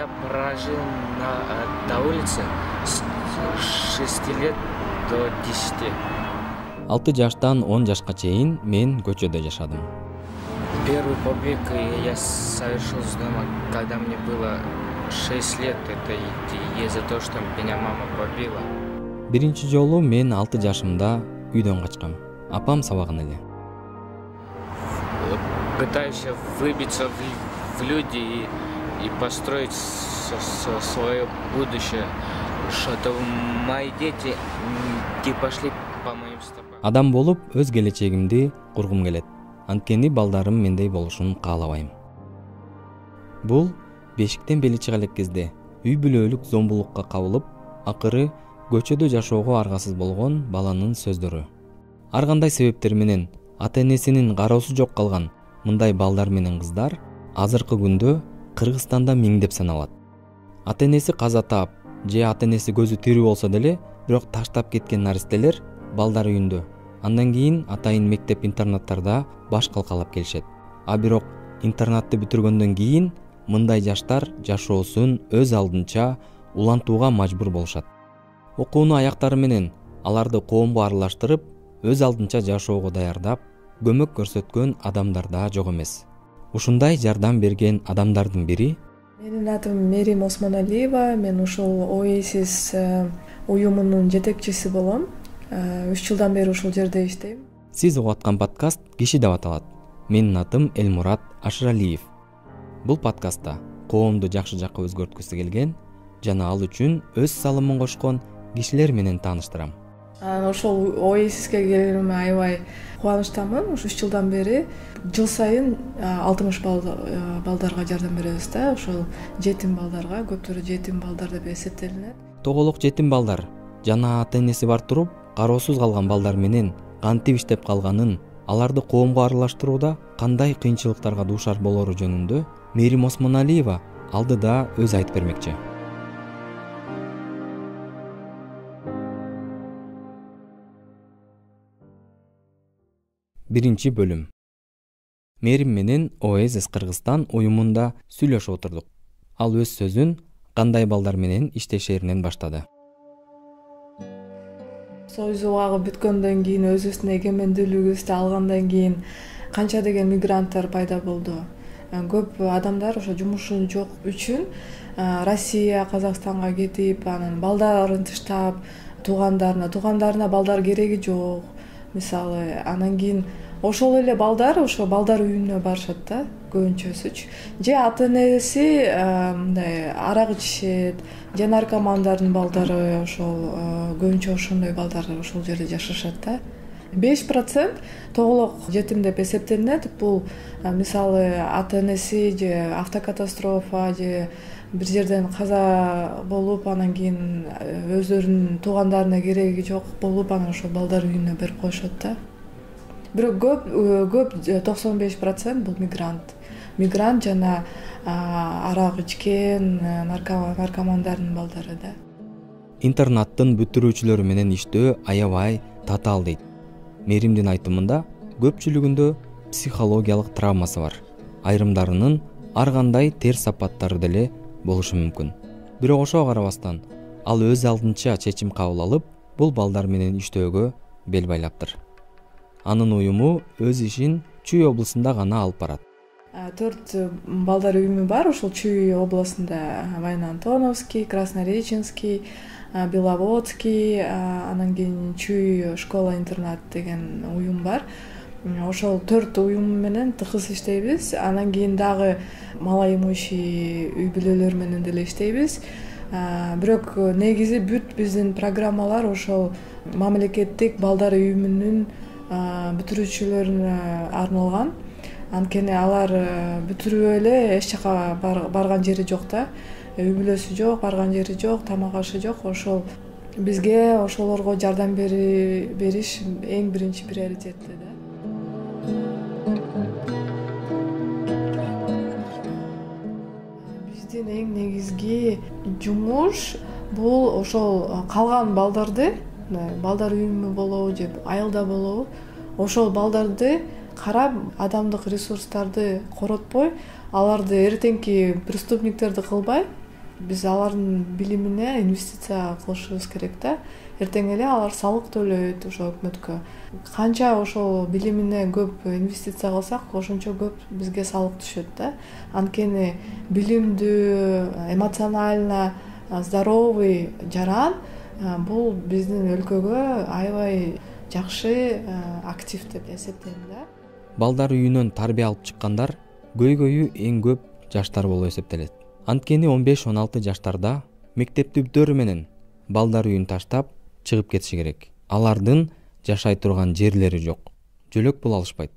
Я прожил на улице с 6 лет до 10. 6 жаштан 10 жашка чейин мен көчөдө жашадым. Первый побег я совершил с дома, когда мне было 6 лет. Это из-за того, что меня мама побила. Биринчи жолу мен 6 жашымда үйдөн качкам. Апам сабаган эле. Пытаюсь выбиться в люди и построить свое будущее, чтобы мои дети не пошли по моим стопам. Адам болуп өз келечегимди кургум келет. Анткени балдарым мендей болушун каалабайм. Бул бешиктен бели чыга элек кезде үй бүлөлүк зомбулукка кабылып, акыры көчөдө жашоого аргасыз болгон баланын сөздөрү. Ар кандай себептер менен ата-энесинин кароосу жок калган мындай балдар менен кыздар азыркы күндө Кыргызстанда миңдеп саналат. Ата-энеси каза таап же ата-энеси көзү тирүү болсо деле, бирок таштап кеткен наристелер балдар үйүндө. Андан кийин атайын мектеп-интернаттарда баш калкалап келишет. А бирок интернатты бүтүргөндөн кийин мындай жаштар жашоосун өз алдынча улантууга мажбур болушат. Окууну аяктары менен аларды коомго аралаштырып, өз алдынча жашоого даярдап, көмөк көрсөткөн адамдар да жок эмес. Ушундай жардам берген адамдардын бири менин атым Мерим Осмоналиева, мен ушул Oasis уюмунун жетекчиси болом. 3 жылдан бери ушул жерде иштейм. Сиз угуп аткан подкаст Киши деп аталат. Менин атым Элмурат Ашыралиев. Бул подкастта коомду жакшы жакка өзгөрткүсү келген жана ал үчүн өз салымын кошкон кишилер менен тааныштырам. Ошол Oasis'ке келгениме аябай кубанычтамын. 3 жылдан бери жыл сайын 60 балдарга жардам беребиз да. Ошол жетим балдарга, көптөрү жетим балдар деп эсептелинет. Тоголок жетим балдар жана ата-энеси бар туруп кароосуз калган балдар менен кантип иштеп калганын, аларды коомго аралаштырууда кандай кыйынчылыктарга дуушар болору жөнүндө Мерим Осмоналиева алдыда өз айтып бермекчи. Биринчи бөлүм. Мерим менен Oasis Кыргызстан уюмунда сүйлөшүп отурдук. Ал өз сөзүн кандай балдар менен иштешеринен баштады. Союз убагы бүткөндөн кийин, өзүбүздүн эгемендүүлүгүбүздү алгандан кийин канча деген мигранттар пайда болду. Көп адамдар ошо жумушу жок үчүн Россия, Казакстанга кетип, анан балдарын таштап, туугандарына балдар кереги жок. Мисалы, анан кийин ошол эле балдар ошо балдар үйүнө барышат да, көбүнчөсүчү. Же ата-энеси мындай арак ичишет, же наркомандардын балдары, ошол көбүнчө ошондой балдар ошол жерде жашашат да. 5% тоголок жетим деп эсептелинет. Бул мисалы ата-энеси же автокатастрофа же бир жерден каза болуп, анан кийин өздөрүнүн туугандарына кереги жок болуп, анан ошол балдар үйүнө берип коюшат да. Бирок көп 95% бул мигрант жана арак ичкен наркомандардын балдары да. Интернаттын бүтүрүүчүлөрү менен иштөө аябай татаал дейт. Меримдин айтымында көпчүлүгүндө психологиялык травмасы бар. Айрымдарынын ар кандай терс сапаттары деле болушу мүмкүн. Бирок ошого карабастан, ал өз алдынча чечим кабыл алып, бул балдар менен иштөөгө бел байлаптыр. Анын уюму өз ишин Чүй облусунда гана алып барат. 4 балдар уюму бар, ошол Чүй областында Вайно-Антоновский, Краснореченский, Беловодский, анан кийин Чүй школа-интернат деген уюм бар. Ошол 4 уюм менен тыгыз иштейбиз. Анан кийин дагы малоимущий үй бүлөлөр менен деле иштейбиз. Бирок негизи бүт биздин программалар ошол мамлекеттик балдар уюмунун бүтүрүүчүлөрүнө арналган. Анткени алар бүтүрүп эле эч жака барган жери жок да. Үй бүлөсү жок, барган жери жок, тамак ашы жок. Ошол бизге ошолорго жардам бериш эң биринчи приоритетте да. Биздин эң негизги жумуш бул ошол калган балдарды, балдар уюму болобу же айылда болобу, ошол балдарды карап, адамдык ресурстарды коротпой, аларды эртеңки преступниктерди кылбай, биз алардын билимине инвестиция кылышыбыз керек да. Эртең эле алар салык төлөйт ошо өкмөткө. Канча ошол билимине көп инвестиция кылсак, ошончо көп бизге салык түшөт да. Анткени билимдүү, эмоционально здоровый жаран бул биздин өлкөгө аябай жакшы актив деп эсептейм да. Балдар үйүнөн тарбия алып чыккандар көйгөйү эң көп жаштар болуп эсептелет. Анткени 15-16 жаштарда мектептүктөр менен балдар үйүн таштап чыгып кетиши керек. Алардын жашай турган жерлери жок. Жөлөк боло алышпайт.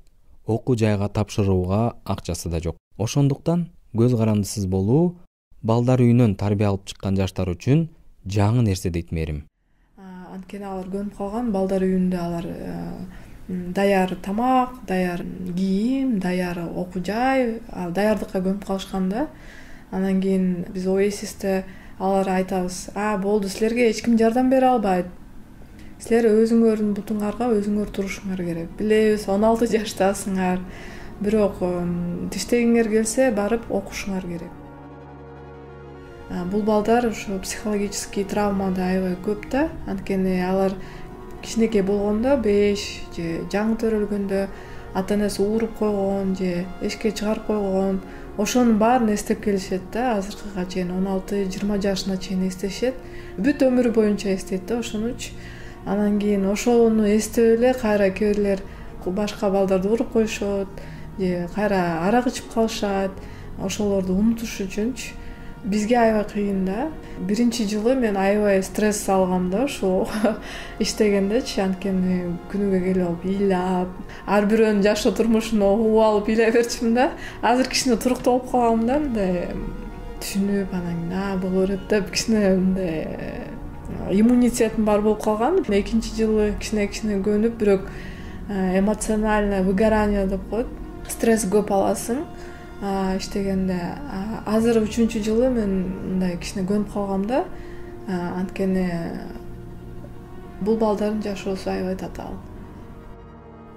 Окуу жайга тапшырууга акчасы да жок. Ошондуктан көз карандысыз болуу балдар үйүнөн тарбия алып чыккан жаштар үчүн жаңы нерсе дейт мээрим. Анткени алар көнүп калган балдар үйүндө алар даяр тамак, даяр кийим, даяр окуу жай, даярдыкка көнүп калышкан да. Анан кийин биз Oasis'те алар айтабыз: болду, силерге эч ким жардам бере албайт. Силер өзүңөрдүн бутуңарга өзүңөр турушуңар керек. Билебиз, 16 жаштасыңар, бирок тиштегиңер келсе барып окушуңар керек. Бул балдар ушу психологический травмада аябай көп да. Анткени алар кичинекей болгондо 5 же жаңы төрөлгөндө ата-энеси ууруп койгон же эшикке чыгарып койгон, ошонун баарын эстеп келишет да. Азыркыга чейин 16-20 жашына чейин эстешет. Бүт өмүрү боюнча эстейт да ошонучу. Анан кийин ошону эстеп эле кайра кээ бирлер башка балдарды уруп коюшот же кайра арак ичип калышат. Ошолорду унутуш үчүнчү бизге аябай кыйын да. Биринчи жылы мен аябай стресс алгам да ушул иштегендечи. Анткени күнүгө келип ыйлап, ар бирөөнүн жашоо турмушун угуп алып ыйлай берчүмүн да. Азыр кичине турукталып калгам да, мындай түшүнүп, анан боло берет деп кичине мындай иммунитетим бар болуп калган. Экинчи жылы кичине көнүп, бирок эмоциональное выгорание деп коет. Стресс көп аласың иштегенде. Азыр 3-чү жылы мен мындай кичине көнүп калгам да. Анткени бул балдардын жашоосу аябай татаал.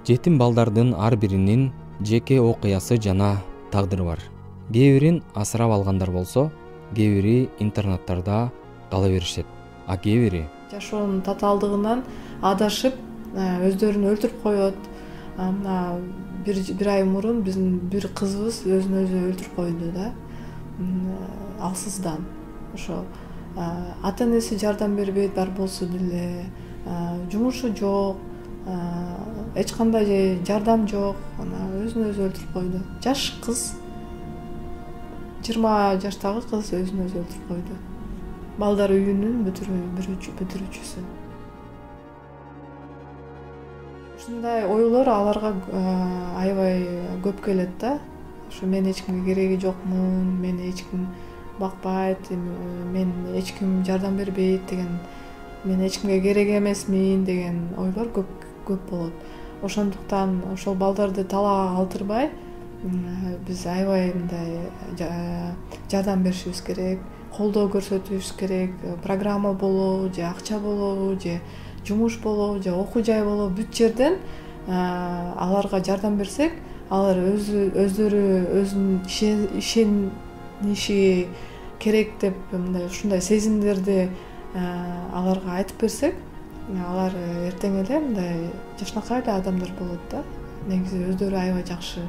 Жетим балдардын ар биринин жеке окуясы жана тагдыры бар. Кээ бирин асырап алгандар болсо, кээ бири интернаттарда кала беришет. А кээ бири жашоонун татаалдыгынан адашып өздөрүн өлтүрүп коет. Мына бир ай мурун биздин бир кызыбыз өзүн өзү өлтүрүп койду да. Алсыздан. Ошо ата-энеси жардам бербейт, бар болсо деле жумушу жок, эч кандай жардам жок. Ана өзүн өзү өлтүрүп койду. Жаш кыз, 20 жаштагы кыз өзүн өзү өлтүрүп койду. Балдар үйүнүн бүтүрүүчүсү. Ушундай ойлор аларга аябай көп келет да. Ошо мен эч кимге кереги жокмун, мени эч ким бакпайт, мен эч ким жардам бербейт деген, мен эч кимге керек эмесмин деген ойлор көп болот. Ошондуктан ошол балдарды талаага калтырбай биз аябай мындай жардам беришибиз керек, колдоо көрсөтүшүбүз керек. Программа болобу же акча болобу же жумуш болобу же окуу жай болобу, бүт жерден аларга жардам берсек, алар өздөрү өзүн ишениши керек деп мындай ушундай сезимдерди аларга айтып берсек, алар эртең эле мындай жакшынакай эле адамдар болот да. Негизи өздөрү аябай жакшы.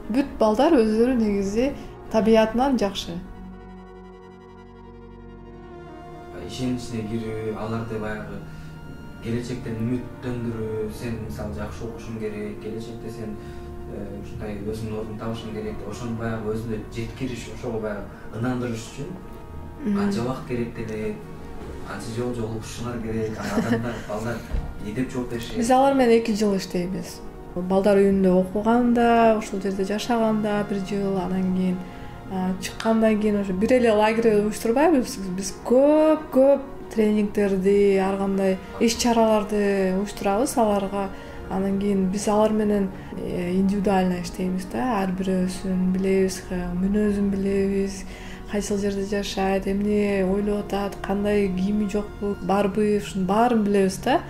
Бүт балдар өздөрү негизи табиятынан жакшы. Ишеничине кирүү, аларды баягы келечектен үмүттөндүрүү, сен мисалы жакшы окушуң керек, келечекте сен ушундай өзүңдүн ордуңду табышың керек, ошону баягы өзүнө жеткириш, ошого баягы ынандырыш үчүн канча убакыт керек деле, канча жолу жолугушуңар керек, адамдар, балдар эмне деп жооп беришет. Биз алар менен 2 жыл иштейбиз. Балдар үйүндө окуганда, ушул жерде жашаганда 1 жыл, анан кийин чыккандан кийин ошо бир эле лагерь уюштурбайбыз. Биз көп тренингдерди, ар кандай иш-чараларды уюштурабыз аларга. Анан кийин биз алар менен индивидуально иштейбиз да. Ар бирөөсүн билебиз, мүнөзүн билебиз, кайсыл жерде жашайт, эмне ойлоп атат, кандай кийими жокпу, барбы, ушунун баарын билебиз да.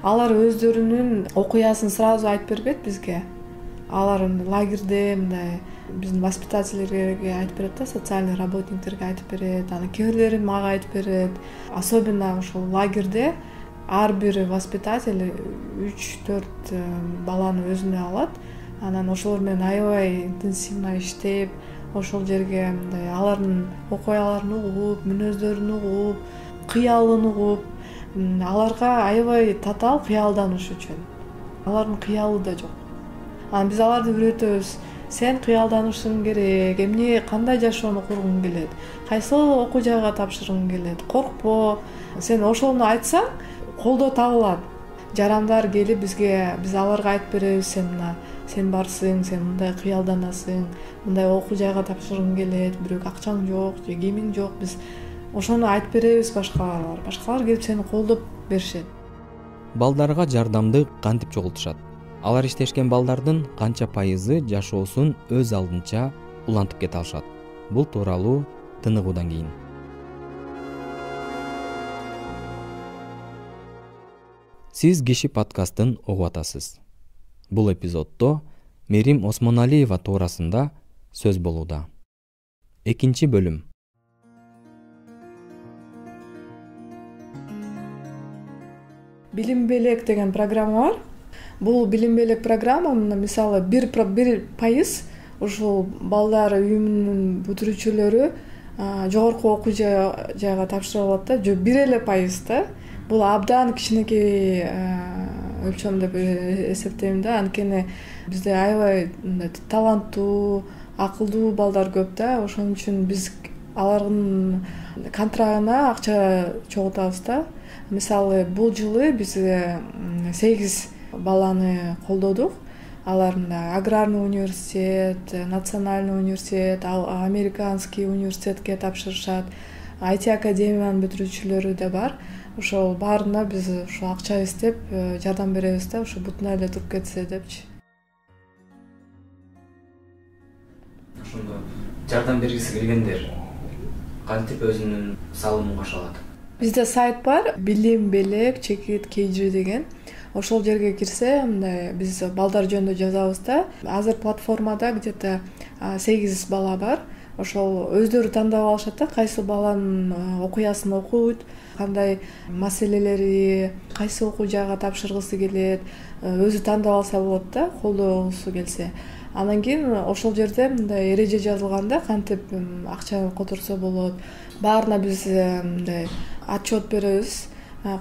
Алар өздөрүнүн окуясын сразу айтып бербейт бизге. Алар лагерде мындай биздин воспитательдерге айтып берет да, социальный работниктерге айтып берет, анан кээ бирлери мага айтып берет. Особенно ошол лагерде ар бир воспитатель 3-4 баланы өзүнө алат. Анан ошолор менен аябай интенсивно иштеп, ошол жерге мындай алардын окуяларын угуп, мүнөздөрүн угуп, кыялын угуп, аларга аябай татаал кыялданыш үчүн. Алардын кыялы да жок. Анан биз аларды үйрөтөбүз. Сен кыялданышың керек, эмне кандай жашоону кургуң келет, кайсыл окуу жайга тапшыргың келет, коркпо. Сен ошону айтсаң, колдоо табылат. Жарандар келип бизге, биз аларга айтып беребиз, сен барсың, сен мындай кыялданасың, мындай окуу жайга тапшыргың келет, бирок акчаң жок же кийимиң жок. Биз ошону айтып беребиз башкалар. Башкалар келип сени колдоп беришет. Балдарга жардамды кантип чогултушат? Алар иштешкен балдардын канча пайызы жашоосун өз алдынча улантып кете алышат? Бул тууралуу тыныгуудан кийин. Сиз Киши подкастын угуп атасыз. Бул эпизоддо Мерим Осмоналиева туурасында сөз болууда. Экинчи бөлүм. Билим белек деген программа бар. Бул билим белек программа, мисалы 1% ушул балдар үйүмүнүн бүтүрүүчүлөрү жогорку окуу жайга тапшырып алат да, же 1% да. Бул абдан кичинекей өлчөм деп эсептейм да. Анткени бизде аябай таланттуу, акылдуу балдар көп да. Ошон үчүн биз алардын контрагына акча чогултабыз да. Мисалы бул жылы биз 8 баланы колдодук. Алар аграрный университет, национальный университет, американский университетке тапшырышат. IT академиянын бүтүрүүчүлөрү да бар. Ошол баарына биз ошо акча издеп жардам беребиз да, ошо бутуна эле туруп кетсе депчи. Ошондо жардам бергиси келгендер кантип өзүнүн салымын кошо алат? Бизде сайт бар, билим белек чекит KG деген. Ошол жерге кирсе, мындай биз балдар жөнүндө жазабыз да. Азыр платформада где-то 8 бала бар. Ошол өздөрү тандап алышат да, кайсы баланын окуясын окуйт, кандай маселелери, кайсы окуу жайга тапшыргысы келет, өзү тандап алса болот да, колдогусу келсе. Анан кийин ошол жерде мындай эреже жазылган да, кантип акча которсо болот. Баарына биз мындай отчет беребиз.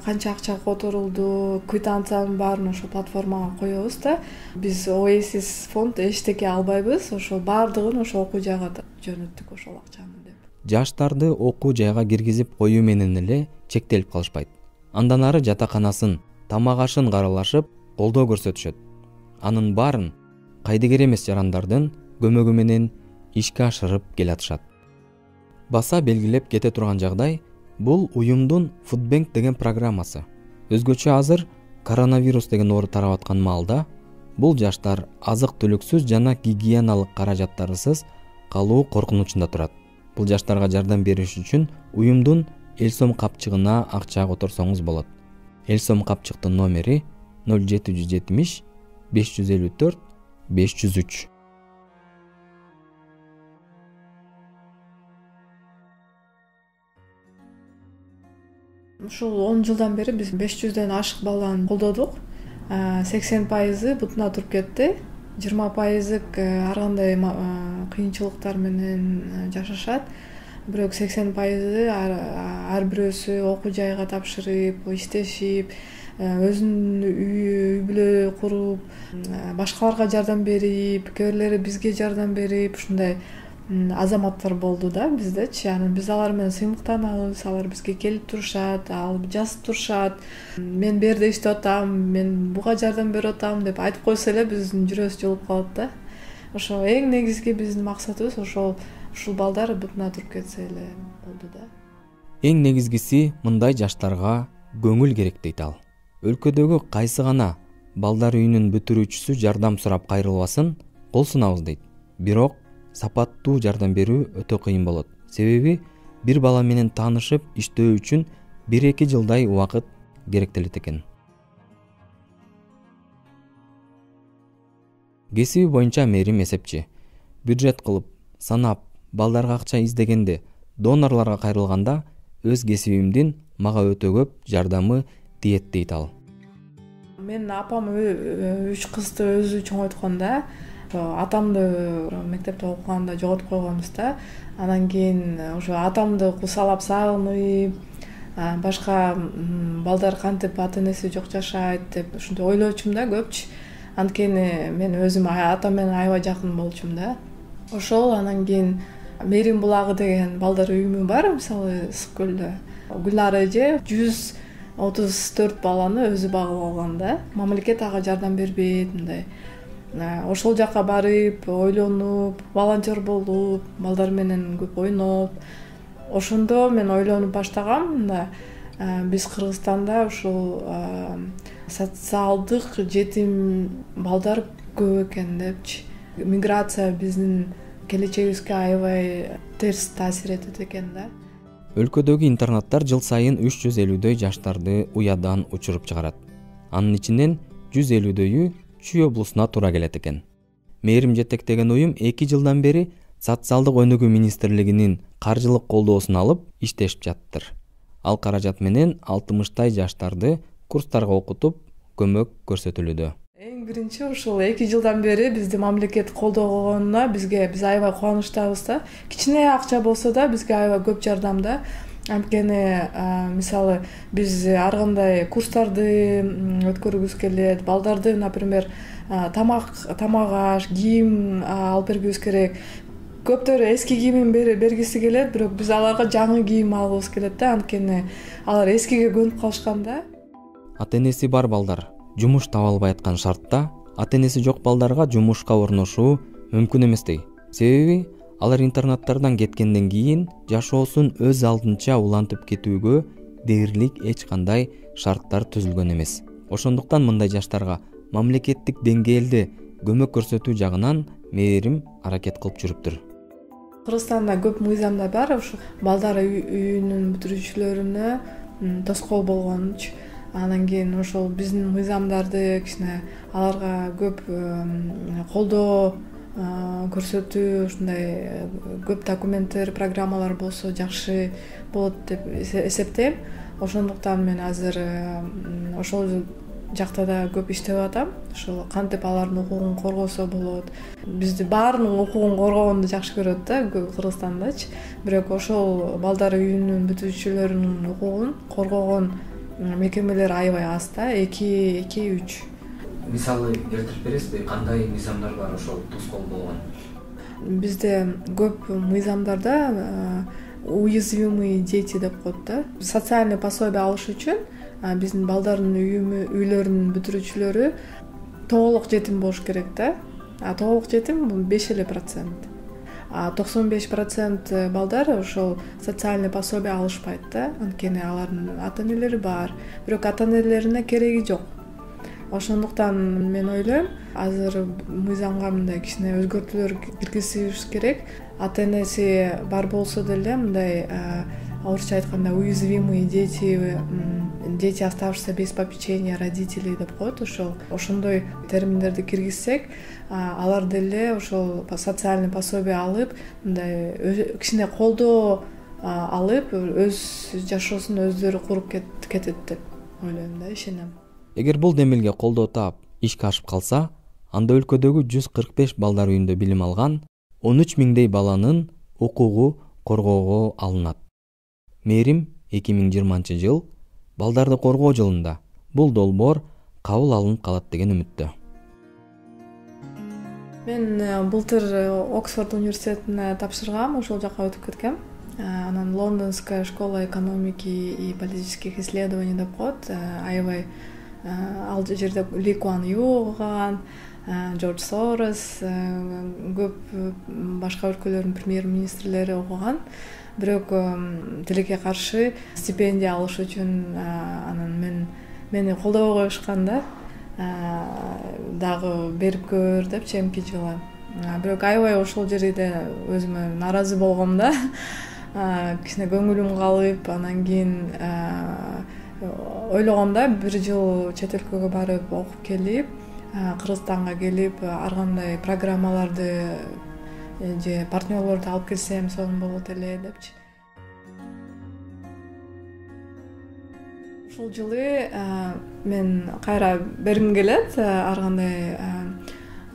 Канча акча которулду, квитанциянын баарын ошол платформага коебуз да. Биз Oasis фонд эчтеке албайбыз, ошол баардыгын ошол окуу жайга жөнөттүк ошол акчаны деп. Жаштарды окуу жайга киргизип коюу менен эле чектелип калышпайт. Андан ары жатаканасын, тамак ашын каралашып, колдоо көрсөтүшөт. Анын баарын кайдыгер эмес жарандардын көмөгү менен ишке ашырып келатышат. Баса белгилеп кете турган жагдай бул уюмдун Foodbank деген программасы. Өзгөчө азыр коронавирус деген оору тарап аткан маалда бул жаштар азык-түлүксүз жана гигиеналык каражаттарысыз калуу коркунучунда турат. Бул жаштарга жардам бериш үчүн уюмдун Элсом капчыгына акча которсоңуз болот. Элсом капчыктын номери 0770 554 503. Ушул 10 жылдан бери биз 500дөн ашык баланы колдодук. 80% бутуна туруп кетти. 20% ар кандай кыйынчылыктар менен жашашат. Бирок 80% ар бирөөсү окуу жайга тапшырып, иштешип, өзүнүн үй бүлө куруп, башкаларга жардам берип, кээ бирлери бизге жардам берип, ушундай азаматтар болду да биздечи. Анан биз алар менен сыймыктанабыз, алар бизге келип турушат, алып жазып турушат. Мен бу жерде иштеп атам, мен буга жардам берип атам деп айтып койсо эле биздин жүрөбүз жылып калат да. Ошо эң негизги биздин максатыбыз ушул балдар бутуна туруп кетсе эле болду да. Эң негизгиси мындай жаштарга көңүл керек дейт ал. Өлкөдөгү кайсы гана балдар үйүнүн бүтүрүүчүсү жардам сурап кайрылбасын кол сунабыз дейт. Бирок сапаттуу жардам берүү өтө кыйын болот. Себеби бир бала менен таанышып иштөө үчүн 1-2 жылдай убакыт керектелет экен. Кесиби боюнча Мерим эсепчи. бюджет кылып, санап, балдарга акча издегенде, донорлорго кайрылганда өз кесибимдин мага өтө көп жардамы тиет дейт ал. Мен апам 3 кызды өзү чоңойткон да. Атамды мектепте окуганда жоготуп койгонбуз да. Анан кийин ошо атамды кусалап сагынып, башка балдар кантип ата-энеси жок жашайт деп ушинтип ойлочумун да көпчү. Анткени мен өзүм атам менен аябай жакын болчумун да. Ошол анан кийин Мээрим булагы деген балдар үйүмү бар, мисалы Ысык көлдө. Гүлнара эже 134 баланы өзү багып алган да. Мамлекет ага жардам бербейт мындай. Ошол жака барып, ойлонуп, волонтер болуп, балдар менен көп ойноп, ошондо мен ойлонуп баштагам, мында биз Кыргызстанда ушул социалдык жетим балдар көп экен депчи. Миграция биздин келечегибизге аябай терс таасир этет экен да. Өлкөдөгү интернаттар жыл сайын 350дөй жаштарды уядан учуруп чыгарат. Анын ичинен 150дөйү Чүй облусуна туура келет экен. Мээрим жетектеген уюм 2 жылдан бери социалдык өнүгүү министрлигинин каржылык колдоосун алып иштешип жаттыр. Ал каражат менен 60 жаштарды курстарга окутуп, көмөк көрсөтүлүүдө. Эң биринчи ушул 2 жылдан бери бизди мамлекет колдогонуна биз аябай кубанычтабыз да. Кичине акча болсо да бизге аябай көп жардам да. Анткени мисалы биз ар кандай курстарды өткөргүбүз келет, балдарды, например, тамак аш, кийим алып бергибиз керек. Көптөрү эски кийимин бергиси келет, бирок биз аларга жаңы кийим алгыбыз келет да, анткени алар эскиге көнүп калышкан да. Ата-энеси бар балдар жумуш таба албай аткан шартта ата-энеси жок балдарга жумушка орношуу мүмкүн эместей. Себеби алар интернаттардан кеткенден кийин жашоосун өз алдынча улантып кетүүгө дээрлик эч кандай шарттар түзүлгөн эмес. Ошондуктан мындай жаштарга мамлекеттик деңгээлде көмөк көрсөтүү жагынан Мээрим аракет кылып жүрүптүр. Кыргызстанда көп мыйзамдар бар, ошо балдар үйүнүн бүтүрүүчүлөрүнө тоскоол болгончу. Анан кийин ошол биздин мыйзамдарды кичине аларга көп колдоо көрсөтүү, ушундай көп документтер, программалар болсо жакшы болот деп эсептейм. Ошондуктан мен азыр ошол жакта да көп иштеп атам. Ошол кантип алардын укугун коргосо болот. Бизди баарынын укугун коргогонду жакшы көрөт да Кыргызстандачы. Бирок ошол балдар үйүнүн бүтүүчүлөрүнүн укугун коргогон мекемелер аябай аз да, 2-3. Мисалы келтирип бересизби, кандай мыйзамдар бар ошол тоскоол болгон? Бизде көп мыйзамдарда уязвимые дети деп коет да. Социальный пособие алыш үчүн биздин балдардын үйлөрүнүн бүтүрүүчүлөрү толук жетим болуш керек да. Толук жетим 5%. 95% балдар ошол социальный пособие алышпайт да. Анткени алардын ата-энелери бар, бирок ата-энелерине кереги жок. Ошондуктан мен ойлойм, азыр мыйзамга мындай кичине өзгөртүүлөр киргизишибиз керек. Ата-энеси бар болсо деле мындай орусча айтканда уязвимые дети, оставшиеся без попечения родителей деп коет. Ошондой терминдерди киргизсек, алар деле ошол социальный пособие алып, мындай кичине колдоо алып, өз жашоосун өздөрү куруп кетет деп ойлойм да, ишенем. Эгер бул демилге колдоо таап, ишке ашып калса, анда өлкөдөгү 145 балдар үйүндө билим алган 13 миңдей баланын укугу коргоого алынат. Мээрим 2020 жыл балдарды коргоо жылында бул долбоор кабыл алынып калат деген үмүттө. Мен былтыр Оксфорд университетине тапшыргам, ошол жака өтүп кеткем. Анан Лондонская школа экономики и политических исследований деп коет. Аябай ал жерде Ли Куан Ю окуган, Джордж Сорос, көп башка өлкөлөрдүн премьер-министрлери окуган. Бирок тилекке каршы стипендия алыш үчүн анан мени колдобой коюшкан да. Дагы берип көр депчи эмки жылы. Бирок аябай ошол жерде өзүмө нааразы болгом да. Кичине көңүлүм калып, анан кийин ойлогомда бир жыл чет өлкөгө барып окуп келип, Кыргызстанга келип ар кандай программаларды же партнерлорду алып келсем сонун болот эле депчи. Ушул жылы мен кайра бергим келет ар кандай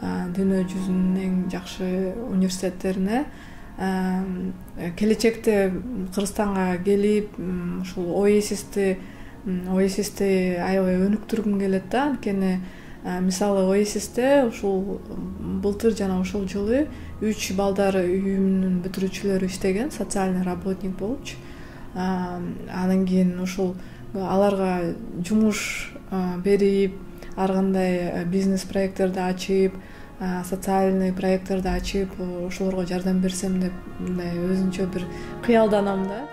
дүйнө жүзүнүн эң жакшы университеттерине. Келечекте Кыргызстанга келип ушул ОЭСИСти аябай өнүктүргүм келет да. Анткени мисалы ОЭСИСте ушул былтыр жана ушул жылы 3 балдар үйүмүнүн бүтүрүүчүлөрү иштеген, социальный работник болупчу. Анан кийин ушул аларга жумуш берип, ар кандай бизнес проекттерди ачып, социальный проекттерди ачып, ошолорго жардам берсем деп мындай өзүнчө бир кыялданам да.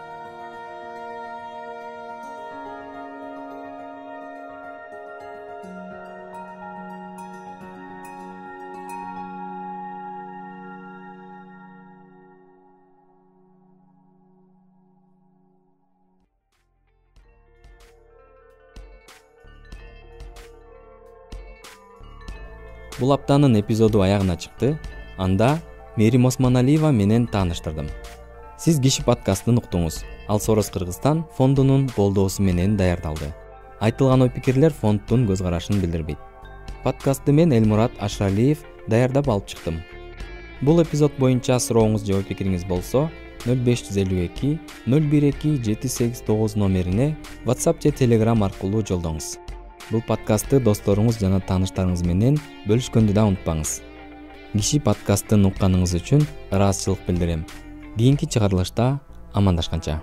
Бул аптанын эпизоду аягына чыкты. Анда Мерим Осмоналиева менен тааныштырдым. Сиз Киши подкастын уктуңуз. Ал Сорос Кыргызстан фондунун колдоосу менен даярдалды. Айтылган ой-пикирлер фонддун көз карашын билдирбейт. Подкастты мен Элмурат Ашралиев даярдап алып чыктым. Бул эпизод боюнча сурооңуз же ой-пикириңиз болсо 0552 012 789 номерине WhatsApp же Telegram аркылуу жолдоңуз. Бул подкастты досторуңуз жана тааныштарыңыз менен бөлүшкөндү да унутпаңыз. Киши подкастын укканыңыз үчүн ыраазычылык билдирем. Кийинки чыгарылышта амандашканча.